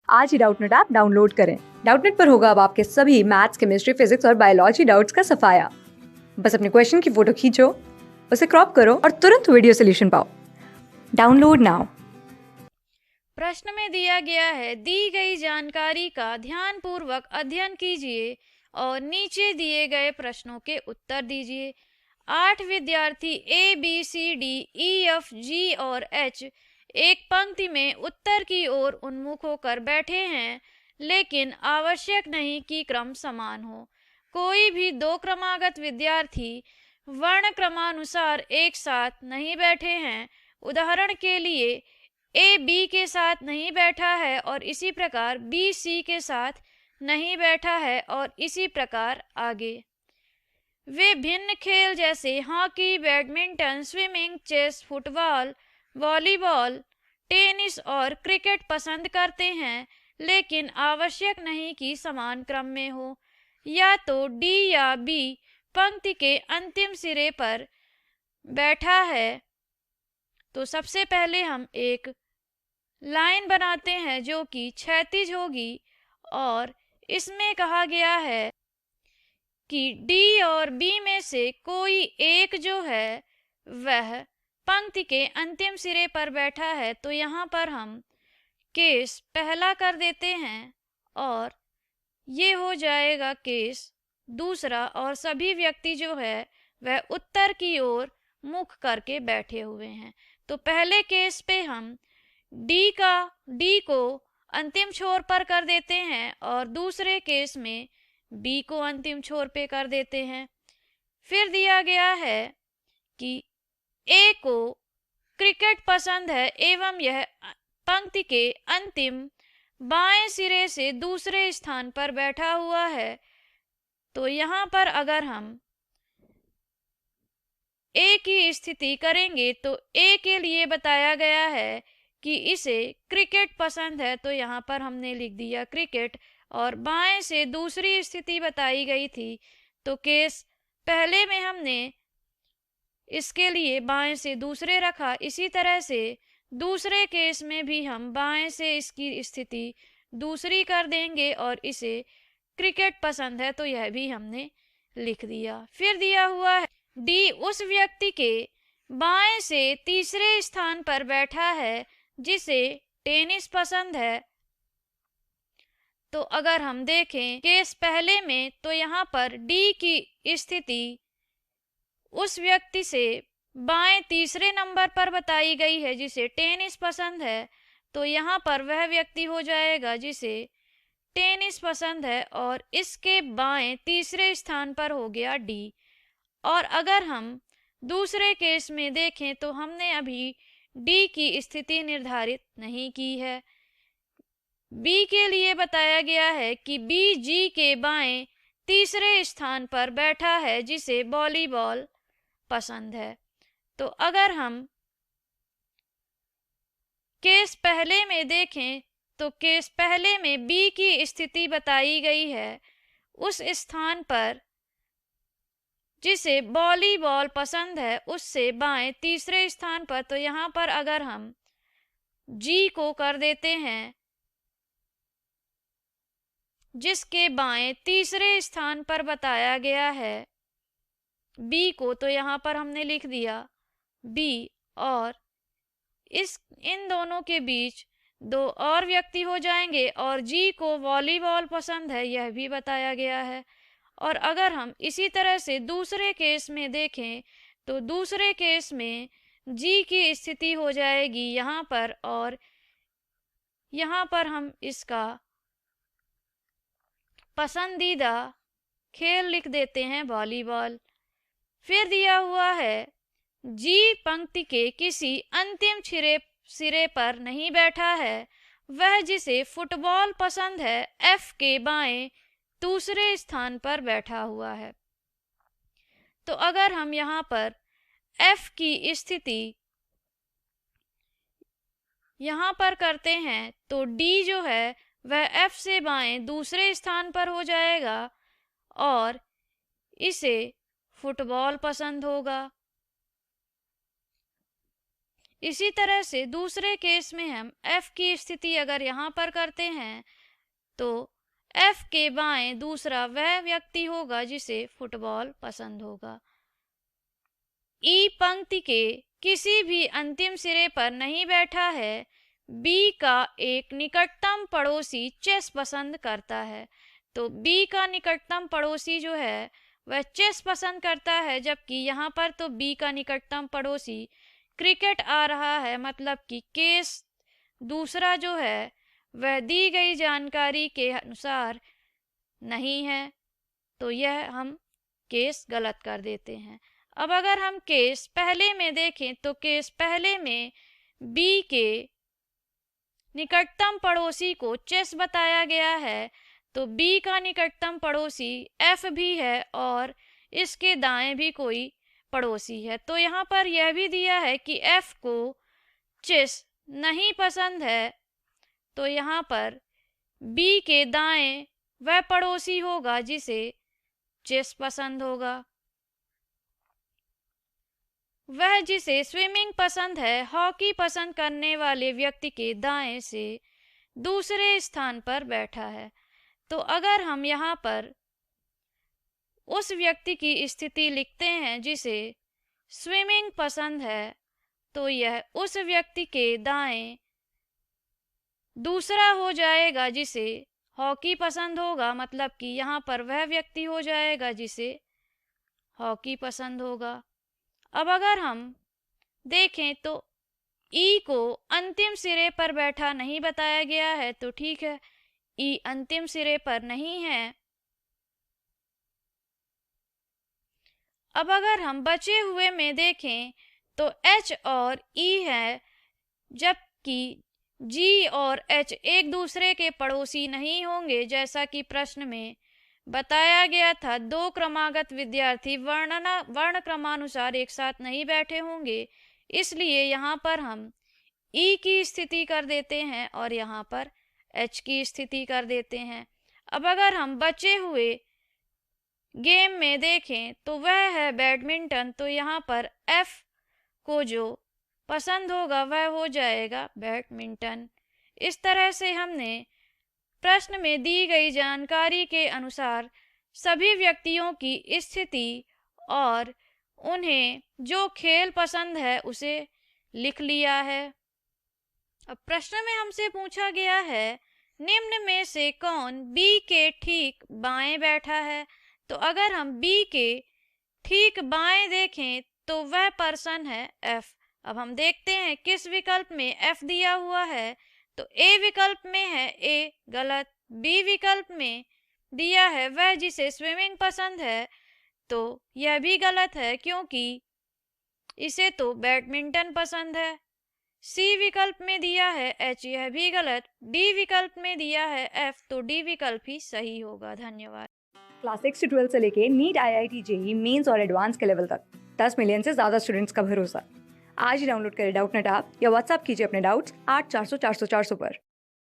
आज ही Doubtnut app download करें। Doubtnut पर होगा अब आपके सभी मैथ्स, केमिस्ट्री, फिजिक्स और बायोलॉजी डाउट्स का सफाया। बस अपने क्वेश्चन की फोटो खींचो, उसे क्रॉप करो और तुरंत वीडियो सोल्यूशन पाओ। Download now. प्रश्न में दिया गया है, दी गई जानकारी का ध्यानपूर्वक अध्ययन कीजिए और नीचे दिए गए प्रश्नों के उत्तर दीजिए। 8 विद्यार्थी ए, बी, सी, डी, ई, एफ, जी और एच एक पंक्ति में उत्तर की ओर उन्मुख होकर बैठे हैं, लेकिन आवश्यक नहीं कि क्रम समान हो। कोई भी दो क्रमागत विद्यार्थी वर्ण क्रमानुसार एक साथ नहीं बैठे हैं। उदाहरण के लिए ए बी के साथ नहीं बैठा है और इसी प्रकार बी सी के साथ नहीं बैठा है और इसी प्रकार आगे। वे भिन्न खेल जैसे hockey, badminton, swimming, chess, football, volleyball, tennis और क्रिकेट पसंद करते हैं, लेकिन आवश्यक नहीं कि समान क्रम में हो। या तो डी या बी पंक्ति के अंतिम सिरे पर बैठा है। तो सबसे पहले हम एक लाइन बनाते हैं जो कि क्षैतिज होगी और इसमें कहा गया है कि डी और बी में से कोई एक जो है वह पंक्ति के अंतिम सिरे पर बैठा है। तो यहाँ पर हम केस पहला कर देते हैं और ये हो जाएगा केस दूसरा, और सभी व्यक्ति जो है वह उत्तर की ओर मुख करके बैठे हुए हैं। तो पहले केस पे हम डी को अंतिम छोर पर कर देते हैं और दूसरे केस में बी को अंतिम छोर पे कर देते हैं। फिर दिया गया है कि ए को क्रिकेट पसंद है एवं यह पंक्ति के अंतिम बाएं सिरे से दूसरे स्थान पर बैठा हुआ है। तो यहाँ पर अगर हम ए की स्थिति करेंगे तो ए के लिए बताया गया है कि इसे क्रिकेट पसंद है, तो यहाँ पर हमने लिख दिया क्रिकेट, और बाएं से दूसरी स्थिति बताई गई थी। तो केस पहले में हमने इसके लिए बाएं से दूसरे रखा, इसी तरह से दूसरे केस में भी हम बाएं से इसकी स्थिति दूसरी कर देंगे और इसे क्रिकेट पसंद है, तो यह भी हमने लिख दिया। फिर दिया हुआ है डी उस व्यक्ति के बाएं से तीसरे स्थान पर बैठा है जिसे टेनिस पसंद है। तो अगर हम देखें केस पहले में, तो यहाँ पर डी की स्थिति उस व्यक्ति से बाएं तीसरे नंबर पर बताई गई है जिसे टेनिस पसंद है। तो यहाँ पर वह व्यक्ति हो जाएगा जिसे टेनिस पसंद है और इसके बाएं तीसरे स्थान पर हो गया डी। और अगर हम दूसरे केस में देखें तो हमने अभी डी की स्थिति निर्धारित नहीं की है। बी के लिए बताया गया है कि बी जी के बाएं तीसरे स्थान पर बैठा है जिसे वॉलीबॉल पसंद है। तो अगर हम केस पहले में देखें तो केस पहले में बी की स्थिति बताई गई है उस स्थान पर जिसे वॉलीबॉल पसंद है उससे बाएं तीसरे स्थान पर। तो यहाँ पर अगर हम जी को कर देते हैं जिसके बाएं तीसरे स्थान पर बताया गया है बी को, तो यहाँ पर हमने लिख दिया बी, और इन दोनों के बीच दो और व्यक्ति हो जाएंगे और जी को वॉलीबॉल पसंद है यह भी बताया गया है। और अगर हम इसी तरह से दूसरे केस में देखें तो दूसरे केस में जी की स्थिति हो जाएगी यहाँ पर, और यहाँ पर हम इसका पसंदीदा खेल लिख देते हैं वॉलीबॉल। फिर दिया हुआ है जी पंक्ति के किसी अंतिम सिरे पर नहीं बैठा है, वह जिसे फुटबॉल पसंद है एफ के बाएं दूसरे स्थान पर बैठा हुआ है। तो अगर हम यहाँ पर एफ की स्थिति यहाँ पर करते हैं तो डी जो है वह एफ से बाएं दूसरे स्थान पर हो जाएगा और इसे फुटबॉल पसंद होगा। इसी तरह से दूसरे केस में हम F की स्थिति अगर यहाँ पर करते हैं तो F के बाएं दूसरा वह व्यक्ति होगा जिसे फुटबॉल पसंद होगा। E पंक्ति के किसी भी अंतिम सिरे पर नहीं बैठा है। B का एक निकटतम पड़ोसी चेस पसंद करता है, तो B का निकटतम पड़ोसी जो है वह चेस पसंद करता है, जबकि यहाँ पर तो B का निकटतम पड़ोसी क्रिकेट आ रहा है, मतलब कि केस दूसरा जो है वह दी गई जानकारी के अनुसार नहीं है, तो यह हम केस गलत कर देते हैं। अब अगर हम केस पहले में देखें तो केस पहले में B के निकटतम पड़ोसी को चेस बताया गया है, तो B का निकटतम पड़ोसी F भी है और इसके दाएं भी कोई पड़ोसी है। तो यहाँ पर यह भी दिया है कि F को चेस नहीं पसंद है, तो यहाँ पर B के दाएं वह पड़ोसी होगा जिसे चेस पसंद होगा। वह जिसे स्विमिंग पसंद है हॉकी पसंद करने वाले व्यक्ति के दाएं से दूसरे स्थान पर बैठा है। तो अगर हम यहाँ पर उस व्यक्ति की स्थिति लिखते हैं जिसे स्विमिंग पसंद है, तो यह उस व्यक्ति के दाएं दूसरा हो जाएगा जिसे हॉकी पसंद होगा, मतलब कि यहाँ पर वह व्यक्ति हो जाएगा जिसे हॉकी पसंद होगा। अब अगर हम देखें तो ई को अंतिम सिरे पर बैठा नहीं बताया गया है, तो ठीक है, ई अंतिम सिरे पर नहीं है। अब अगर हम बचे हुए में देखें तो H और E है, जबकि G और H एक दूसरे के पड़ोसी नहीं होंगे, जैसा कि प्रश्न में बताया गया था। दो क्रमागत विद्यार्थी वर्ण क्रमानुसार एक साथ नहीं बैठे होंगे, इसलिए यहाँ पर हम E की स्थिति कर देते हैं और यहाँ पर H की स्थिति कर देते हैं। अब अगर हम बचे हुए गेम में देखें तो वह है बैडमिंटन, तो यहाँ पर F को जो पसंद होगा वह हो जाएगा बैडमिंटन। इस तरह से हमने प्रश्न में दी गई जानकारी के अनुसार सभी व्यक्तियों की स्थिति और उन्हें जो खेल पसंद है उसे लिख लिया है। अब प्रश्न में हमसे पूछा गया है निम्न में से कौन B के ठीक बाएं बैठा है। तो अगर हम B के ठीक बाएं देखें तो वह पर्सन है F। अब हम देखते हैं किस विकल्प में F दिया हुआ है, तो A विकल्प में है A, गलत। B विकल्प में दिया है वह जिसे स्विमिंग पसंद है, तो यह भी गलत है क्योंकि इसे तो बैडमिंटन पसंद है। C विकल्प में दिया है H, यह भी गलत। D विकल्प में दिया है F, तो D विकल्प ही सही होगा। धन्यवाद। क्लास 6 से 12 से लेके नीट, IIT, जेईई मेंस और एडवांस के लेवल तक 10 मिलियन से ज़्यादा स्टूडेंट्स का भरोसा। आज ही डाउनलोड करें डाउटनेट ऐप या व्हाट्सएप कीजिए अपने डाउट्स 8400 400 400 पर।